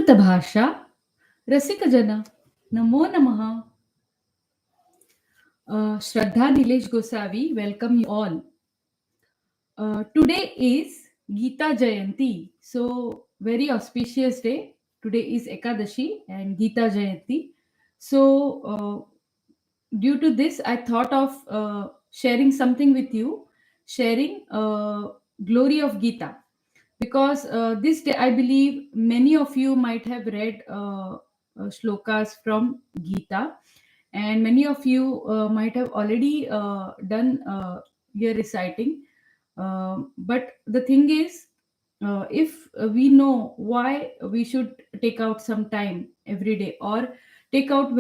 AmrutBhasha, Rasikajana, Namo Namaha. Shraddha Nilesh Gosavi, welcome you all. Today is Gita Jayanti, so very auspicious day. Today is Ekadashi and Gita Jayanti. So, due to this, I thought of sharing something with you, sharing glory of Gita, because this day I believe many of you might have read shlokas from Gita, and many of you might have already done your reciting. But the thing is, if we know why we should take out some time every day, or take out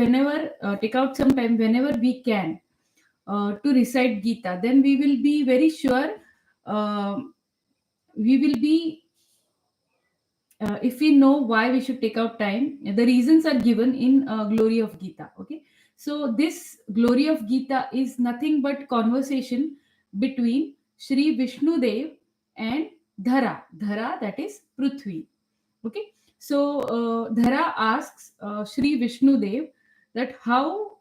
some time whenever we can to recite Gita, then we will be very sure. We will be If we know why we should take out time, the reasons are given in Glory of Gita. Okay, so this Glory of Gita is nothing but conversation between Shri Vishnu Dev and Dhara, that is Prithvi. Okay, so Dhara asks Shri Vishnu Dev that how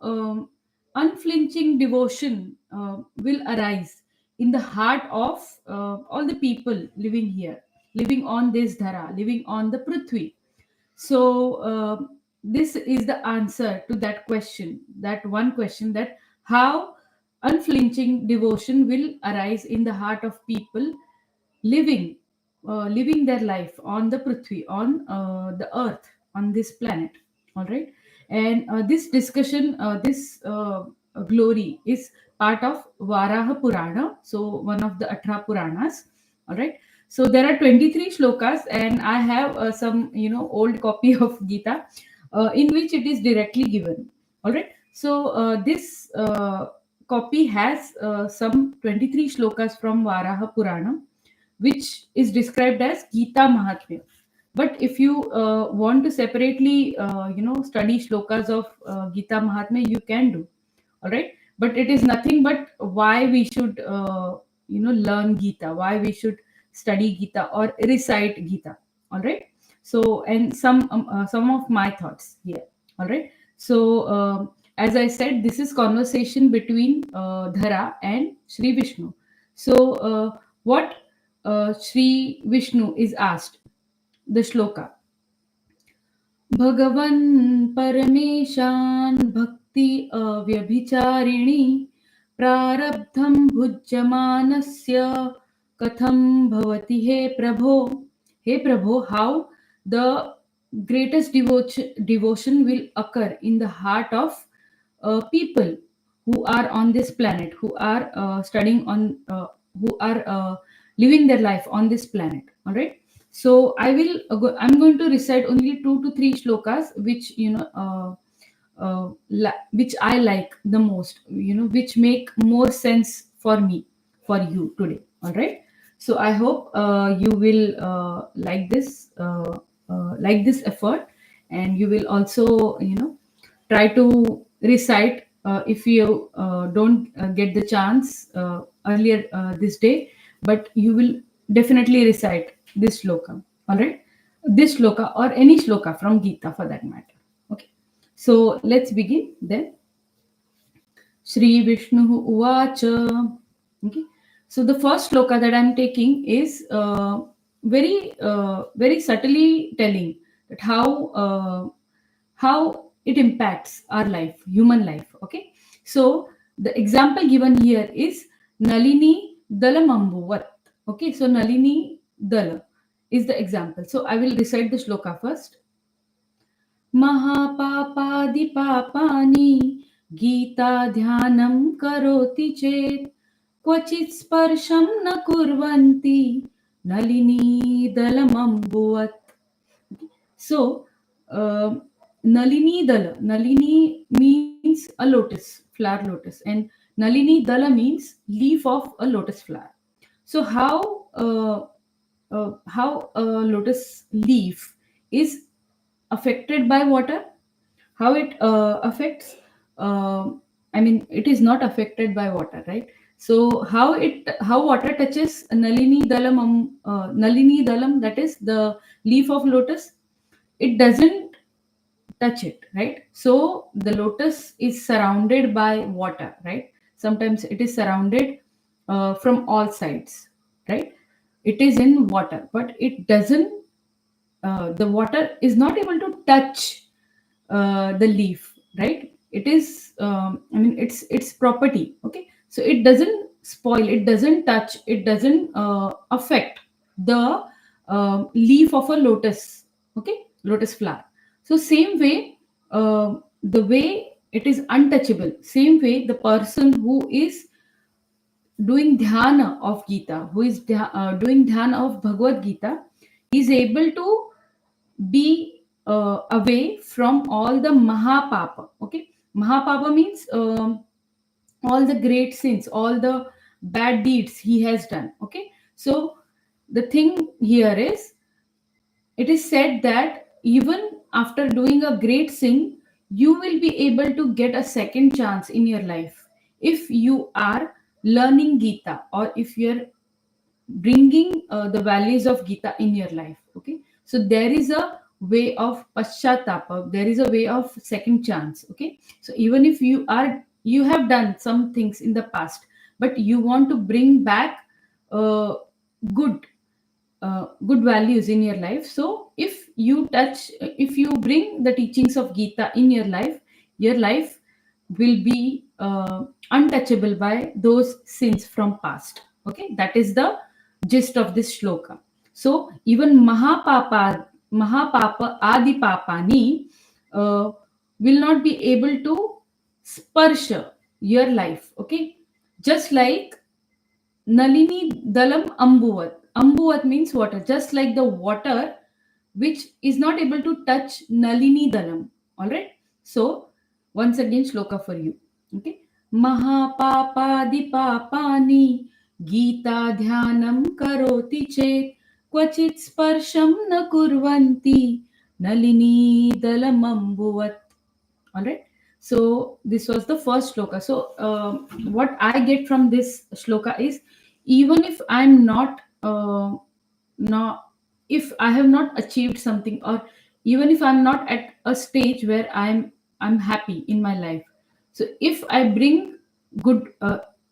unflinching devotion will arise in the heart of all the people living here, living on this Dhara, living on the Prithvi. So this is the answer to that question, that one question, that how unflinching devotion will arise in the heart of people living living their life on the Prithvi, on the earth, on this planet. All right, and this discussion, this glory is part of Varaha Purana, so one of the Atra Puranas. All right, so there are 23 shlokas, and I have some old copy of Gita in which it is directly given. All right, so this copy has some 23 shlokas from Varaha Purana, which is described as Gita Mahatmya. But if you want to separately, study shlokas of Gita Mahatmya, you can do. All right, but it is nothing but why we should, learn Gita, why we should study Gita or recite Gita. All right. So, and some of my thoughts here. All right. So, as I said, this is conversation between Dhara and Sri Vishnu. So, what Sri Vishnu is asked, the shloka. भगवन् परमेशान् भक्ति अव्यभिचारिणी प्रारब्धं भुज्यमानस्य कथं भवति हे प्रभो, how the greatest devotion will occur in the heart of people who are on this planet, who are studying on who are living their life on this planet. All right, so I'm going to recite only 2 to 3 shlokas, which which I like the most, which make more sense for me, for you today. All right, so I hope you will like this effort, and you will also try to recite if you don't get the chance earlier this day, but you will definitely recite this shloka. All right, this shloka or any shloka from Gita for that matter. Okay, so let's begin then. Shri Vishnu Uvacha. Okay, so the first shloka that I'm taking is very subtly telling that how it impacts our life, human life. Okay, so the example given here is Nalini Dalamambuvat. Okay, so Nalini Dala is the example. So I will recite the shloka first. महापापादि पापानि Gita ध्यानं करोति चेत् क्वचित् स्पर्शं न कुर्वन्ति Nalini दलमम्बुवत्. So Nalini Dala, Nalini means a lotus, flower lotus, and Nalini Dala means leaf of a lotus flower. So how a lotus leaf is affected by water, how it affects, it is not affected by water, right? So how water touches Nalini Dalam, that is the leaf of lotus, it doesn't touch it, right? So the lotus is surrounded by water, right? Sometimes it is surrounded from all sides, right? It is in water, but it doesn't, the water is not able to touch the leaf, right? It is, I mean, it's property, okay? So it doesn't spoil, it doesn't touch, it doesn't affect the leaf of a lotus, okay, lotus flower. So same way, the way it is untouchable, same way the person who is doing dhyana of Gita, who is doing dhyana of Bhagavad Gita, is able to be away from all the mahapapa. Okay, mahapapa means all the great sins, all the bad deeds he has done. Okay, so the thing here is, it is said that even after doing a great sin, you will be able to get a second chance in your life if you are learning Gita, or if you're bringing the values of Gita in your life. Okay, so there is a way of paschatapa, there is a way of second chance. Okay, so even if you have done some things in the past, but you want to bring back uh, good good values in your life. So if you bring the teachings of Gita in your life will be untouchable by those sins from past. Okay, that is the gist of this shloka. So even mahapapa adi papani will not be able to sparsha your life. Okay, just like Nalini Dalam Ambuvat. Ambuvat means water, just like the water which is not able to touch Nalini Dalam. Alright? So, once again, shloka for you. Okay? Mahapapadi papani Gita dhyanam karoti chet Kvachit sparsham na kurvanti Nalini dalam ambuvat. All right, so this was the first shloka. So what I get from this shloka is, even if I'm not not if I have not achieved something, or even if I'm not at a stage where I'm happy in my life, so good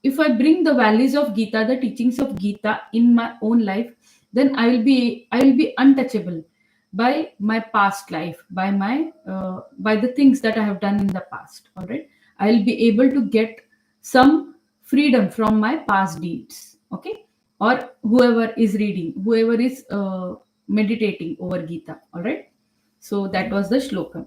if I bring the values of Gita, the teachings of Gita in my own life, then I will be untouchable by my past life, by the things that I have done in the past. All right, I'll be able to get some freedom from my past deeds. Okay, or whoever is reading, whoever is meditating over Gita. All right, so that was the shloka.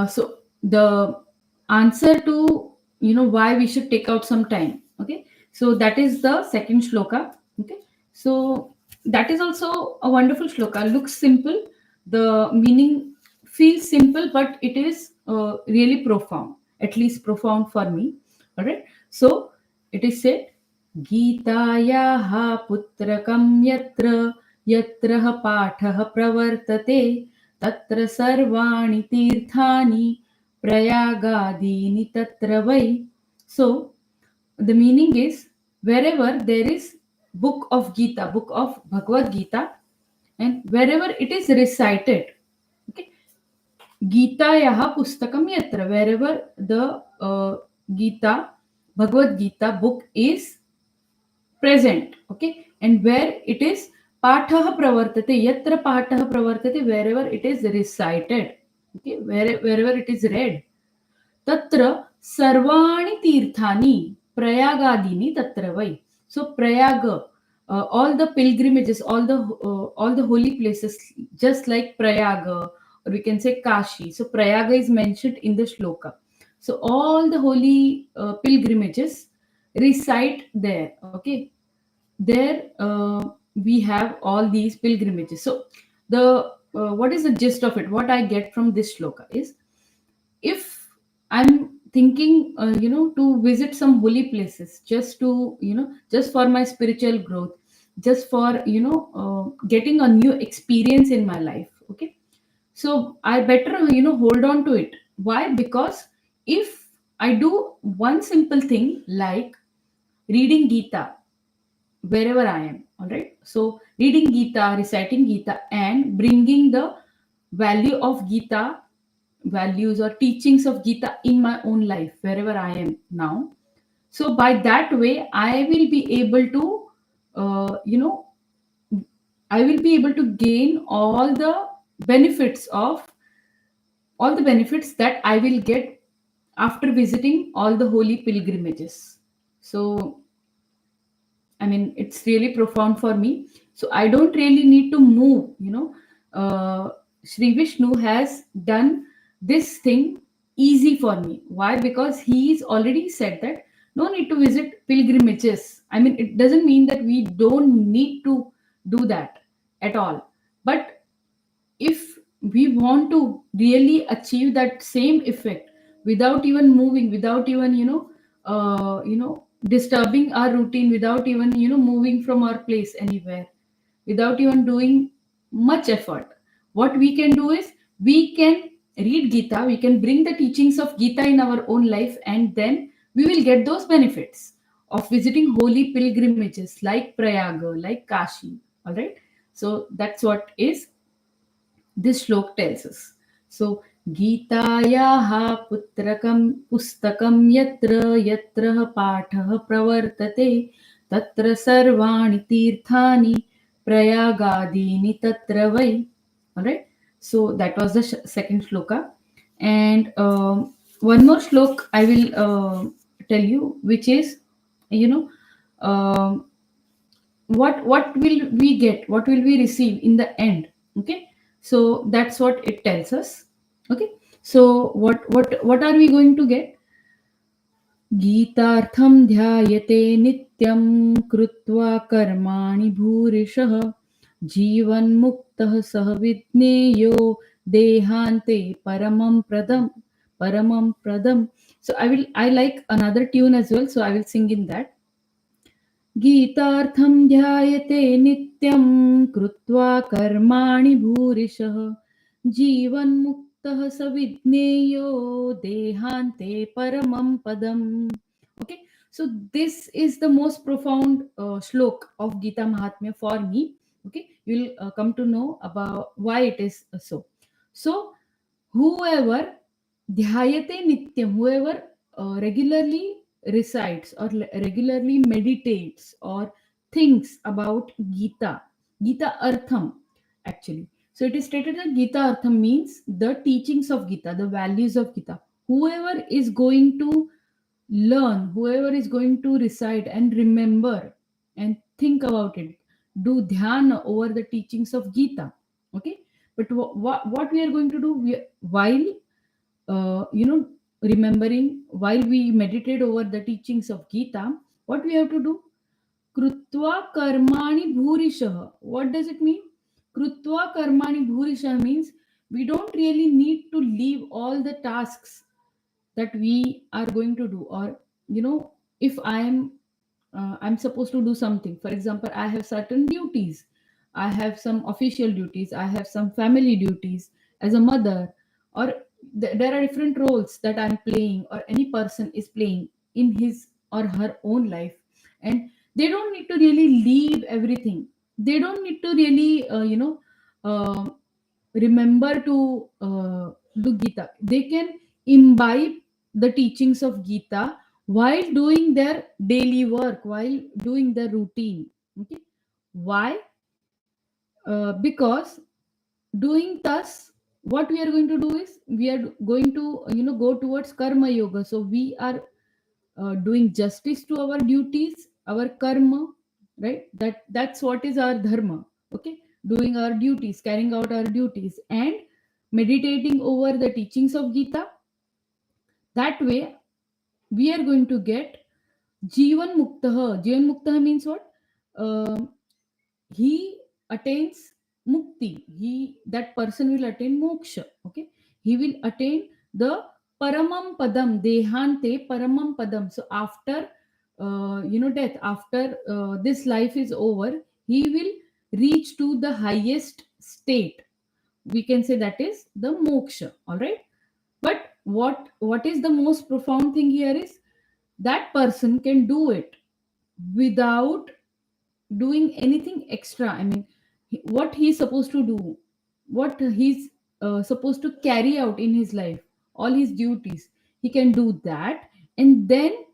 So the answer to, why we should take out some time. Okay, so that is the second shloka. Okay, so that is also a wonderful shloka, looks simple, the meaning feels simple, but it is really profound, at least profound for me. All right, so it is said, गीतायाः पुत्रकं यत्र यत्र पाठः प्रवर्तते तत्र सर्वाणि तीर्थानि प्रयागादीनि तत्र वै. So the meaning is, wherever there is book of Bhagavad Gita, and wherever it is recited, okay, Gitayaha pustakam yatra, wherever the Gita, Bhagavad Gita book is present, okay, and where it is pathah pravartate, yatra pathah pravartate, wherever it is recited, okay, wherever it is read, tatra sarvani tirthani prayagadini tatra vai. So prayaga, all the pilgrimages, all the holy places, just like prayaga, or we can say Kashi. So prayaga is mentioned in the shloka. So all the holy pilgrimages recite there. Okay, there we have all these pilgrimages. So the what is the gist of it, what I get from this shloka is, if I'm thinking to visit some holy places, just to just for my spiritual growth, just for getting a new experience in my life. Okay, so I better hold on to it. Why? Because if I do one simple thing like reading Gita wherever I am. All right. So reading Gita, reciting Gita, and bringing the value of Gita, values or teachings of Gita in my own life wherever I am now. So by that way, I will be able to, you know, I will be able to gain benefits of all the benefits that I will get after visiting all the holy pilgrimages. So I mean, it's really profound for me. So I don't really need to move, Sri Vishnu has done this thing easy for me. Why? Because he's already said that no need to visit pilgrimages. I mean, it doesn't mean that we don't need to do that at all. But if we want to really achieve that same effect without even moving, without even disturbing our routine, without even moving from our place anywhere, without even doing much effort, what we can do is we can read Gita, we can bring the teachings of Gita in our own life, and then we will get those benefits of visiting holy pilgrimages like Prayaga, like Kashi. All right. So that's what is this shlok tells us. So, Gitayaha pustakam yatra yatra pathah pravartate tatra sarvani tirthani prayagadini tatra vai. Alright, so that was the second shloka. And one more shlok I will tell you, which is, you know, um what will we get, what will we receive in the end. Okay, so that's what it tells us. Okay, so what are we going to get? गीतार्थं ध्यायते नित्यं कृत्वा कर्माणि भूरिशः जीवन्मुक्तः सह विज्ञेयो देहान्ते परमं प्रदम्. So I like another tune as well, so I will sing in that. गीतार्थं ध्यायते नित्यं कृत्वा कर्माणि भूरिशः जीवन्मुक्तः स विज्ञेयो देहान्ते परमं पदम्. Okay, so this is the most profound shlok of Gita Mahatmya for me. Okay, you'll come to know about why it is so. So whoever dhyayate nityam, whoever regularly recites or regularly meditates or thinks about Gita Artham actually. So it is stated that Gita Artham means the teachings of Gita, the values of Gita. Whoever is going to learn, whoever is going to recite and remember and think about it, do dhyana over the teachings of Gita. Okay, but what we are going to do, while remembering, while we meditate over the teachings of Gita, what we have to do? Krutva karmani bhurishah. What does it mean? Krutva karmani bhurishah means we don't really need to leave all the tasks that we are going to do. Or if I'm supposed to do something. For example, I have certain duties, I have some official duties, I have some family duties as a mother, or there are different roles that I'm playing or any person is playing in his or her own life. And they don't need to really leave everything, they don't need to really uh, remember to do Gita. They can imbibe the teachings of Gita while doing their daily work, while doing their routine. Okay, why? Because doing thus, what we are going to do is we are going to go towards karma yoga. So we are doing justice to our duties, our karma, right? That's what is our dharma. Okay, doing our duties, carrying out our duties, and meditating over the teachings of Gita. That way, we are going to get Jivan Muktaha. Jivan Muktaha means what? Um he attains mukti. That person will attain moksha. Okay, he will attain the paramam padam, dehante paramam padam. So after death, after this life is over, he will reach to the highest state. We can say that is the moksha. All right, but what is the most profound thing here is that person can do it without doing anything extra. I mean, what he's supposed to do, what he's supposed to carry out in his life, all his duties, he can do that. And then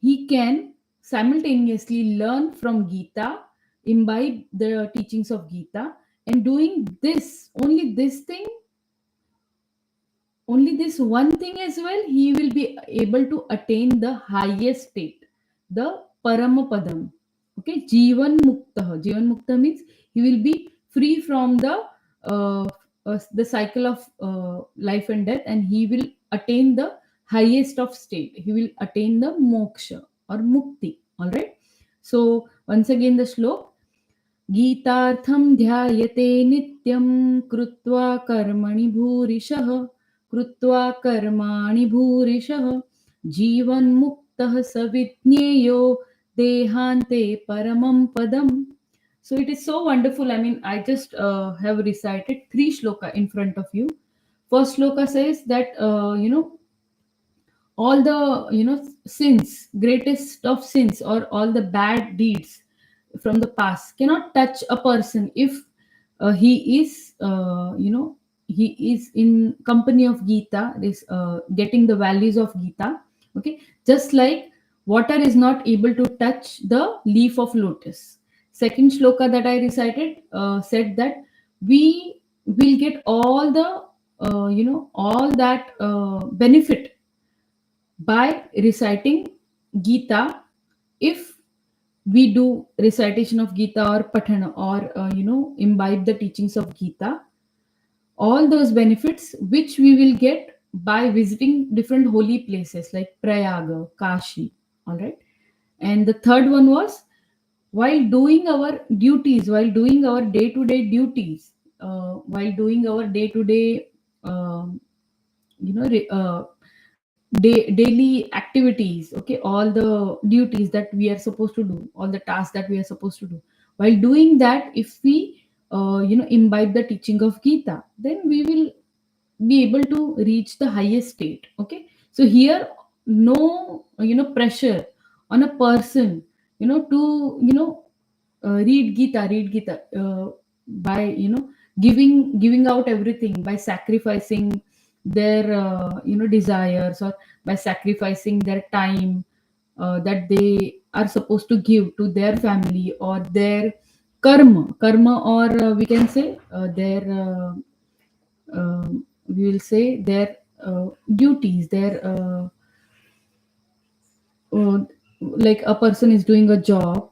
he can simultaneously learn from Gita, imbibe the teachings of Gita, and doing this, only this thing, only this one thing as well, he will be able to attain the highest state, the Paramapadam. Okay, Jivan Mukta means he will be free from uh, the cycle of life and death, and he will attain the highest of state. He will attain the moksha or mukti. All right. So once again the shlok: गीतार्थं ध्यायते नित्यं कृत्वा कर्मणि भूरिशः, कृत्वा कर्माणि भूरिशः, जीवन्मुक्तः स विज्ञेयो देहान्ते परमं पदम्. So it is so wonderful. I mean, I just have recited three shloka in front of you. First shloka says that all the sins, greatest of sins, or all the bad deeds from the past cannot touch a person if he is he is in company of Gita, is getting the values of Gita. Okay, just like water is not able to touch the leaf of lotus. Second shloka that I recited said that we will get all the all that benefit by reciting Gita if we do recitation of Gita or Patana, or imbibe the teachings of Gita. All those benefits which we will get by visiting different holy places like Prayaga, Kashi. All right. And the third one was, while doing our duties, while doing our day to day duties, while doing our day to day daily activities. Okay, all the duties that we are supposed to do, all the tasks that we are supposed to do, while doing that, if we imbibe the teaching of Gita, then we will be able to reach the highest state. Okay, so here, no pressure on a person to read Gita by giving out everything, by sacrificing their desires, or by sacrificing their time that they are supposed to give to their family, or their karma, or we can say their we will say their duties, their uh, like a person is doing a job,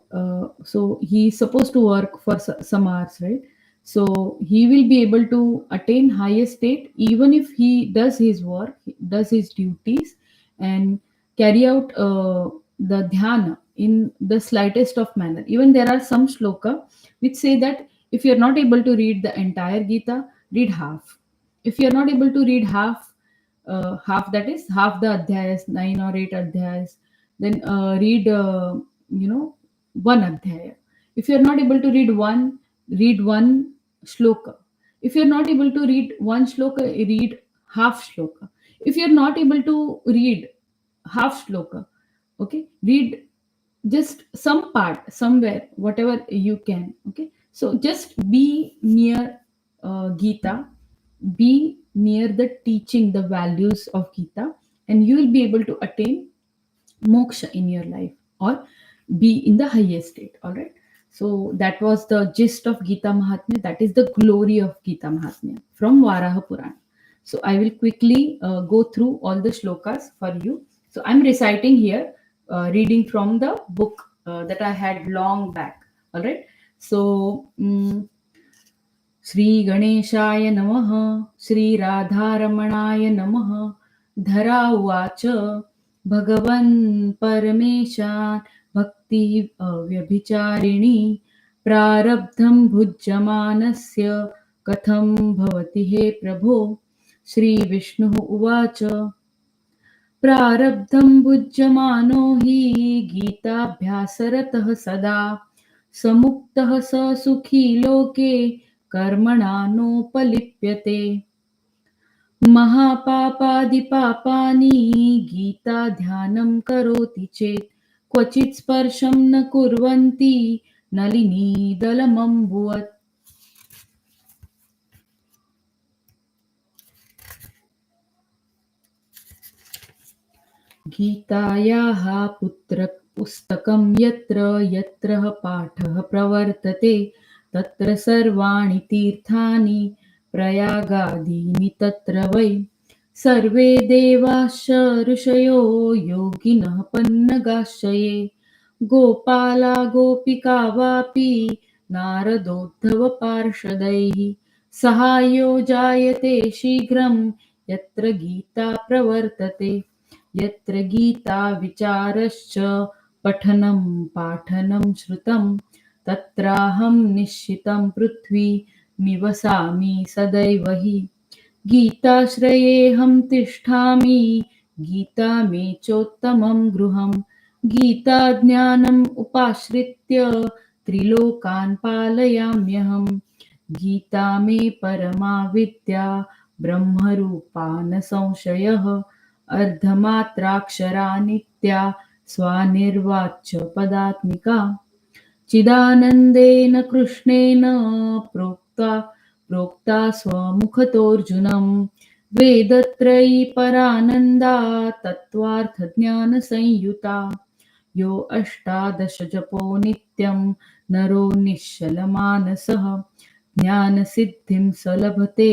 so he's supposed to work for some hours, right? So he will be able to attain highest state even if he does his work, he does his duties, and carry out the dhyana in the slightest of manner. Even there are some shloka which say that if you're not able to read the entire Gita, read half. If you're not able to read half, that is half the adhyayas, 9 or 8 adhyayas, then read one adhyaya. If you're not able to read one, read one shloka. If you're not able to read one shloka, read half shloka. If you're not able to read half shloka, okay, read just some part somewhere, whatever you can. Okay, so just be near Gita, be near the teaching, the values of Gita, and you will be able to attain moksha in your life, or be in the highest state. All right. So that was the gist of Gita Mahatmya. That is the glory of Gita Mahatmya from Varaha Purana. So I will quickly go through all the shlokas for you. So I'm reciting here, reading from the book that I had long back. All right. So श्रीगणेशाय नमः। श्रीराधारमणाय नमः। धरा उवाच भगवन् परमेशान् भक्ति व्यभिचारिणी प्रारब्धं भुज्यमानस्य कथं भवति हे प्रभो। श्रीविष्णुः उवाच प्रारब्धं भुज्यमानो हि गीताभ्यासरतः सदा समुक्तः स सुखी लोके कर्मणा नोपलिप्यते। महापापादिपापानि गीता ध्यानं करोति चेत् क्वचित् स्पर्शं न कुर्वन्ति नलिनीदलमम्बुवत्। गीतायाः पुस्तकं यत्र यत्र पाठः प्रवर्तते तत्र सर्वाणि तीर्थानि प्रयागादीनि तत्र वै। सर्वे देवाश्च ऋषयो योगिनः पन्नगाश्रये। गोपाला गोपिका वापि नारदोद्धवपार्षदैः सहायो जायते शीघ्रं यत्र गीता प्रवर्तते। यत्र गीता विचारश्च पठनं पाठनं श्रुतं तत्राहं निश्चितं पृथ्वी निवसामि सदैव हि। गीताश्रयेऽहं तिष्ठामि गीता मे चोत्तमं गृहम्। गीता ज्ञानम् उपाश्रित्य त्रिलोकान् पालयाम्यहम्। गीता मे परमा विद्या ब्रह्मरूपा न संशयः। अर्धमात्राक्षरा नित्या स्वानिर्वाच्य पदात्मिका। चिदानन्देन कृष्णेन प्रोक्ता स्वमुखतोऽर्जुनं। वेदत्रयी परानन्दा तत्त्वार्थज्ञानसंयुता। यो अष्टादश जपो नित्यं नरो निश्चलमानसः। ज्ञानसिद्धिं स लभते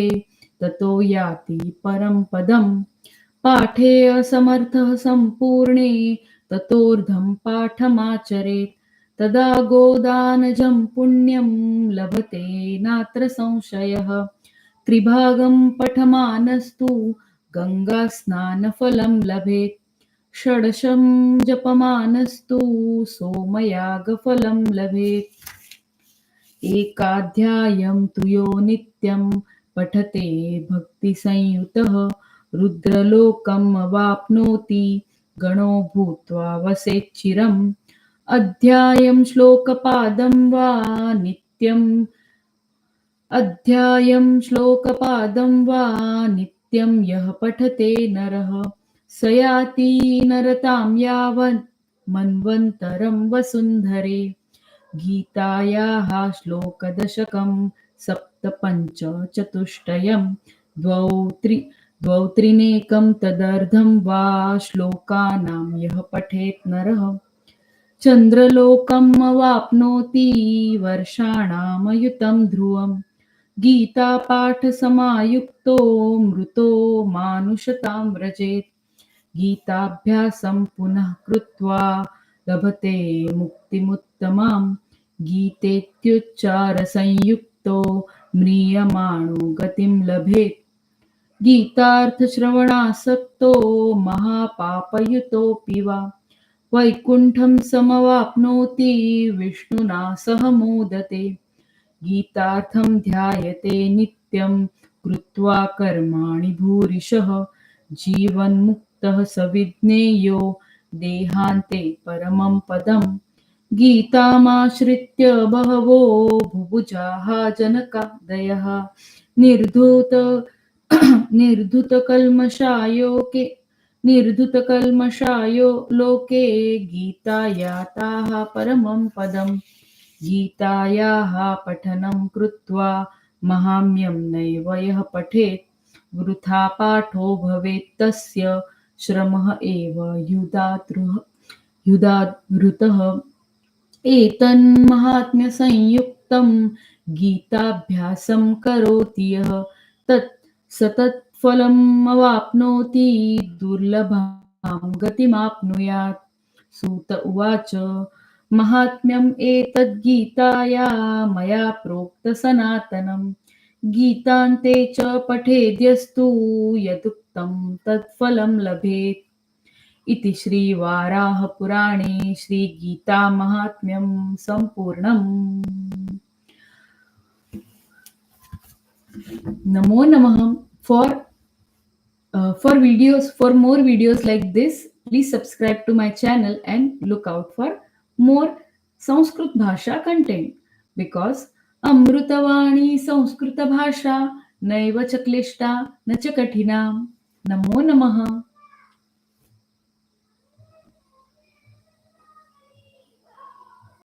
ततो याति परं पदम्। पाठे असमर्थः सम्पूर्णे ततोऽर्धं पाठमाचरेत् तदा गोदानजं पुण्यं लभते नात्र संशयः। त्रिभागं पठमानस्तु गङ्गास्नानफलं लभेत्। षडशं जपमानस्तु सोमयागफलं लभेत्। एकाध्यायं तु यो नित्यं पठते भक्तिसंयुतः रुद्रलोकम् अवाप्नोति गणो भूत्वा वसेच्चिरम्। अध्यायं श्लोकपादं वा नित्यं यः पठते नरः स याति नरतां यावन् मन्वन्तरं वसुन्धरे। गीतायाः श्लोकदशकं सप्तपञ्चचतुष्टयं द्वौ त्रिनेकं तदर्धं वा श्लोकानां यः पठेत् नरः चन्द्रलोकम् अवाप्नोति वर्षाणामयुतं ध्रुवम्। गीतापाठसमायुक्तो मृतो मानुषतां व्रजेत्। गीताभ्यासं पुनः कृत्वा लभते मुक्तिमुत्तमाम्। गीतेत्युच्चारसंयुक्तो म्रियमाणो गतिं लभेत्। गीतार्थश्रवणासक्तो महापापयुतोऽपि वा वैकुण्ठं समवाप्नोति विष्णुना सह मोदते। गीतार्थं ध्यायते नित्यं कृत्वा कर्माणि भूरिशः जीवन्मुक्तः स विज्ञेयो देहान्ते परमं पदम्। गीतामाश्रित्य बहवो बुभुजाः जनकादयः निर्धुतकल्मषायो लोके गीतायाताः परमं पदम्। गीतायाः पठनं कृत्वा महाम्यं नैव यः पठेत् वृथा पाठो भवेत् तस्य श्रमः एव युधावृतः। एतन्माहात्म्यसंयुक्तं गीताभ्यासं करोति यः तत्फलमवाप्नोति दुर्लभां गतिमाप्नुयात्। सूत उवाच महात्म्यम् एतद्गीताया मया प्रोक्त सनातनं। गीतान्ते च पठेद्यस्तु यदुक्तं तत्फलं लभेत्। इति श्रीवाराहपुराणे श्रीगीतामाहात्म्यं सम्पूर्णम्। नमो नमः. For more videos like this, please subscribe to my channel and look out for more Sanskrit Bhasha content, because Amrutavani Sanskrit Bhasha naiva cha klishta na cha kathina. Namo Namaha.